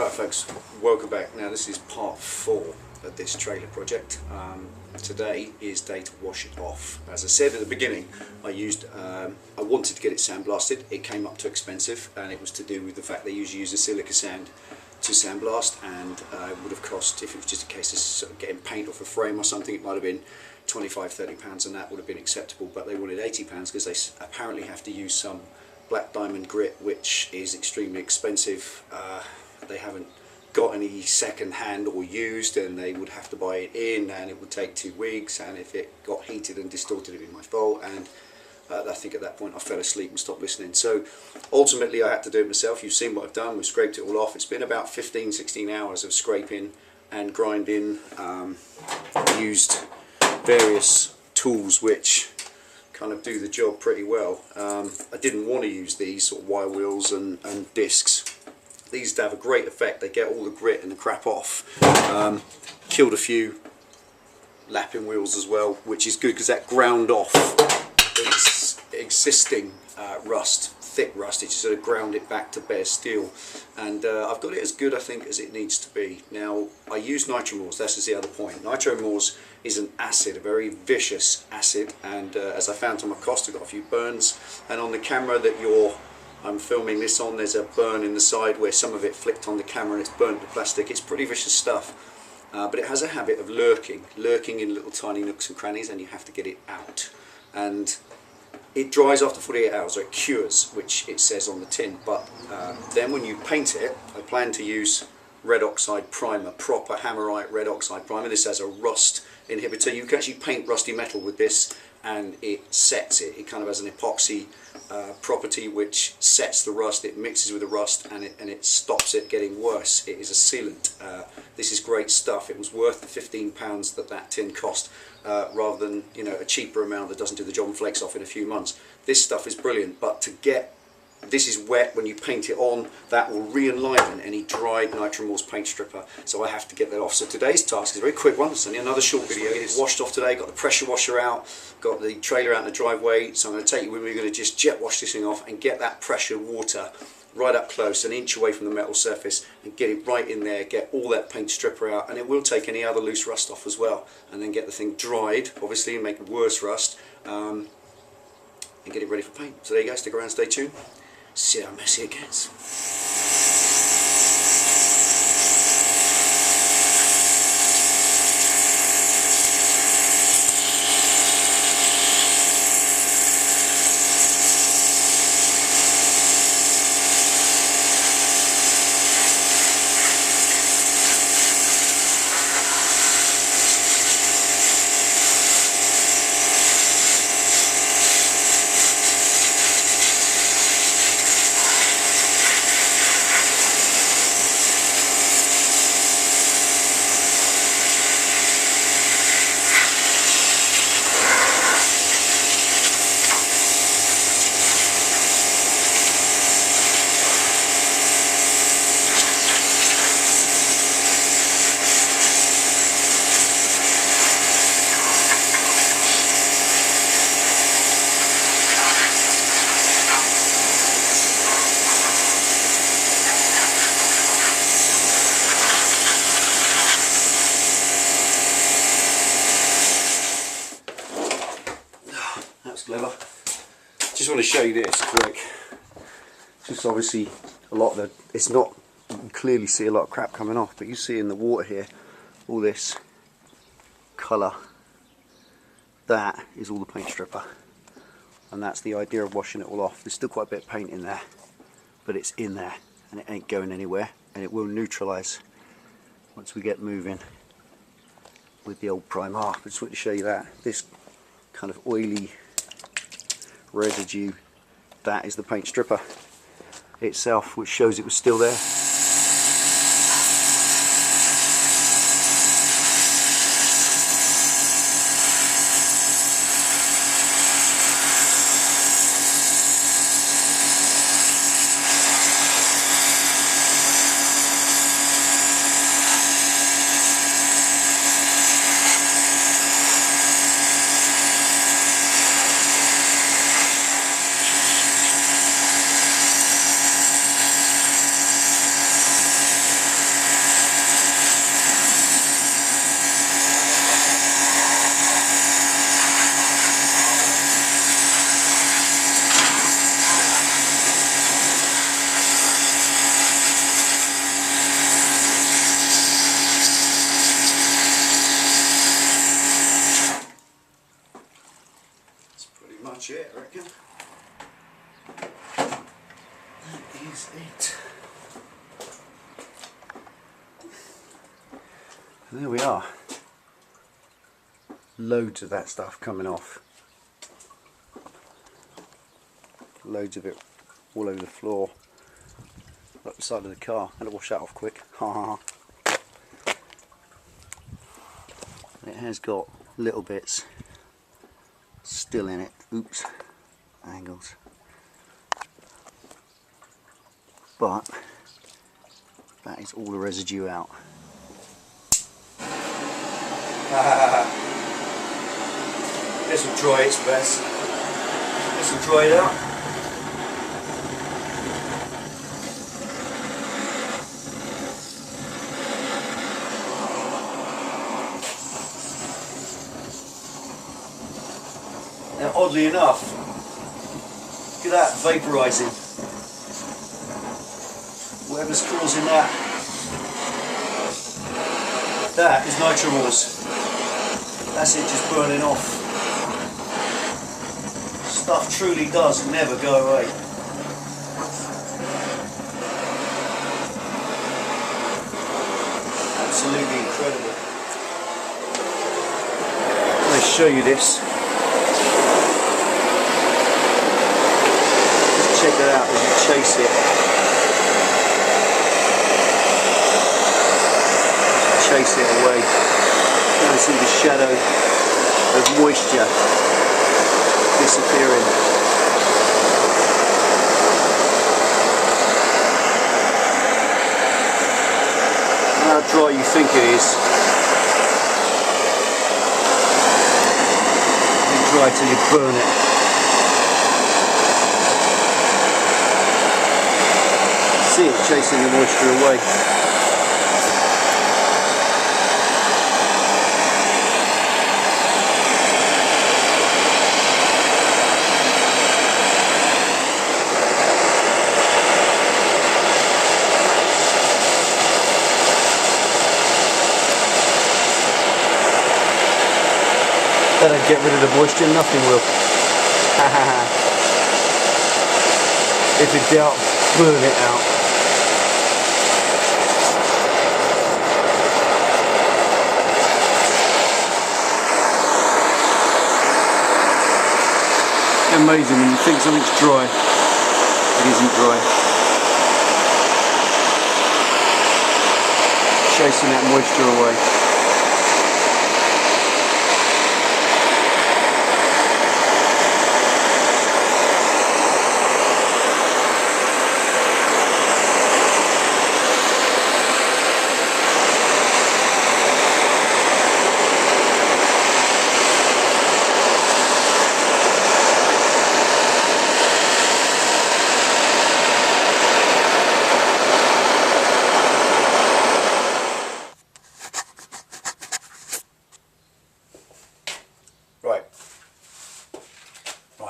Alright folks, welcome back. Now this is part 4 of this trailer project. Today is day to wash it off. As I said at the beginning, I wanted to get it sandblasted. It came up too expensive, and it was to do with the fact they usually use a silica sand to sandblast, and it would have cost, if it was just a case of sort of getting paint off a frame or something, it might have been £25–30, and that would have been acceptable, but they wanted £80 because they apparently have to use some black diamond grit, which is extremely expensive. They haven't got any second hand or used, and they would have to buy it in, and it would take 2 weeks, and if it got heated and distorted, it'd be my fault. And I think at that point I fell asleep and stopped listening. So ultimately I had to do it myself. You've seen what I've done. We've scraped it all off. It's been about 15–16 hours of scraping and grinding. Used various tools which kind of do the job pretty well. I didn't want to use these sort of wire wheels and discs. These have a great effect. They get all the grit and the crap off. Killed a few lapping wheels as well, which is good because that ground off its existing rust, thick rust. It just sort of ground it back to bare steel, and I've got it as good, I think, as it needs to be. Now I use nitromorse. That's the other point. Nitromorse is an acid, a very vicious acid, and as I found on my cost, I got a few burns, and on the camera that I'm filming this on, there's a burn in the side where some of it flicked on the camera and it's burnt the plastic. It's pretty vicious stuff, but it has a habit of lurking in little tiny nooks and crannies, and you have to get it out. And it dries after 48 hours, or it cures, which it says on the tin, but then when you paint it, I plan to use red oxide primer, proper Hammerite red oxide primer. This has a rust inhibitor. You can actually paint rusty metal with this, and it sets it. It kind of has an epoxy property which sets the rust. It mixes with the rust, and it stops it getting worse. It is a sealant. This is great stuff. It was worth the £15 that tin cost, rather than, you know, a cheaper amount that doesn't do the job and flakes off in a few months. This stuff is brilliant, but this is wet. When you paint it on, that will re-enliven any dried nitromorse paint stripper, so I have to get that off. So today's task is a very quick one. It's only another short video. It's washed off today, got the pressure washer out, got the trailer out in the driveway, so I'm going to take you with me. We're going to just jet wash this thing off and get that pressure water right up close, an inch away from the metal surface, and get it right in there, get all that paint stripper out, and it will take any other loose rust off as well, and then get the thing dried, obviously, and make worse rust, and get it ready for paint. So there you go, stick around, stay tuned. See how messy it gets. Clever. Just want to show you this quick. Just obviously a lot of it's not, you can clearly see a lot of crap coming off, but you see in the water here all this colour. That is all the paint stripper, and that's the idea of washing it all off. There's still quite a bit of paint in there, but it's in there and it ain't going anywhere, and it will neutralise once we get moving with the old primer. I just want to show you that this kind of oily residue, that is the paint stripper itself, which shows it was still there. is it. And there we are. Loads of that stuff coming off. Loads of it all over the floor. Up the side of the car. I'm going to wash that off quick. It has got little bits still in it. Oops. Angles. But that is all the residue out. This will dry its best. This will dry it out. Now, oddly enough, look at that vaporising. Whatever's causing that, that is nitromors. That's it just burning off. Stuff truly does never go away. Absolutely incredible. Let me show you this. Just check that out as you chase it. Chase it away. You can see the shadow of moisture disappearing. How dry you think it is. It's dry till you burn it. See it chasing the moisture away. That don't get rid of the moisture, nothing will. If in doubt, burn it out. Amazing when you think something's dry, it isn't dry. Chasing that moisture away.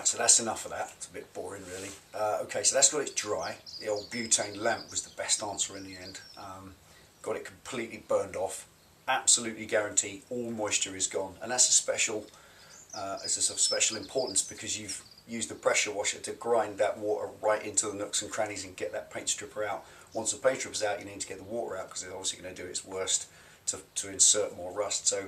So that's enough of that. It's a bit boring really. Okay, so that's got it dry. The old butane lamp was the best answer in the end. Got it completely burned off. Absolutely guarantee all moisture is gone, and that's a special it's of special importance because you've used the pressure washer to grind that water right into the nooks and crannies and get that paint stripper out. Once the paint stripper's out, you need to get the water out because it's obviously going to do its worst to insert more rust. So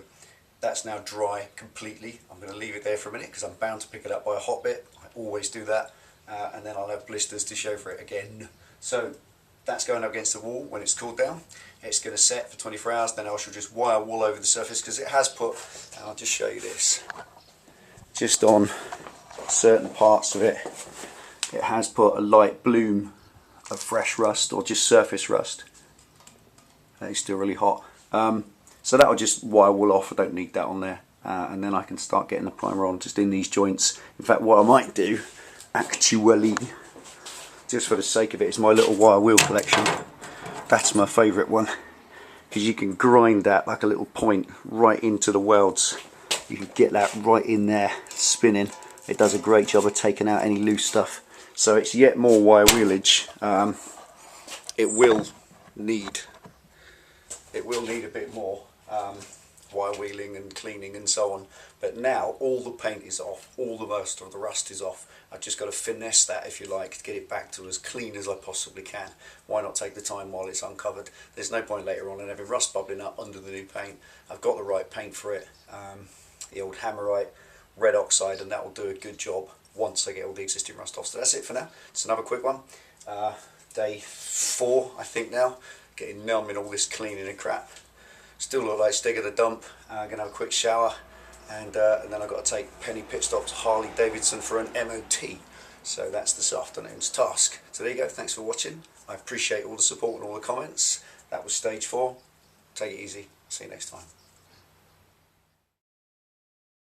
that's now dry completely. I'm going to leave it there for a minute because I'm bound to pick it up by a hot bit. I always do that, and then I'll have blisters to show for it again. So that's going up against the wall. When it's cooled down, it's going to set for 24 hours. Then I shall just wire wool over the surface because it has put, and I'll just show you this, just on certain parts of it, it has put a light bloom of fresh rust or just surface rust. It's still really hot. So that'll just wire wool off. I don't need that on there, and then I can start getting the primer on just in these joints. In fact, what I might do, actually, just for the sake of it, is my little wire wheel collection. That's my favourite one because you can grind that like a little point right into the welds. You can get that right in there spinning. It does a great job of taking out any loose stuff. So it's yet more wire wheelage. It will need a bit more. wire wheeling and cleaning and so on. But now all the paint is off, all the most of the rust is off. I've just got to finesse that, if you like, to get it back to as clean as I possibly can. Why not take the time while it's uncovered? There's no point later on in having rust bubbling up under the new paint. I've got the right paint for it, the old Hammerite red oxide, and that will do a good job once I get all the existing rust off. So that's it for now. It's another quick one. Day 4, I think now. Getting numb in all this cleaning and crap. Still look like stick at the dump. I'm going to have a quick shower, and then I've got to take Penny pit stop to Harley Davidson for an MOT. So that's this afternoon's task. So there you go. Thanks for watching. I appreciate all the support and all the comments. That was stage 4. Take it easy. See you next time.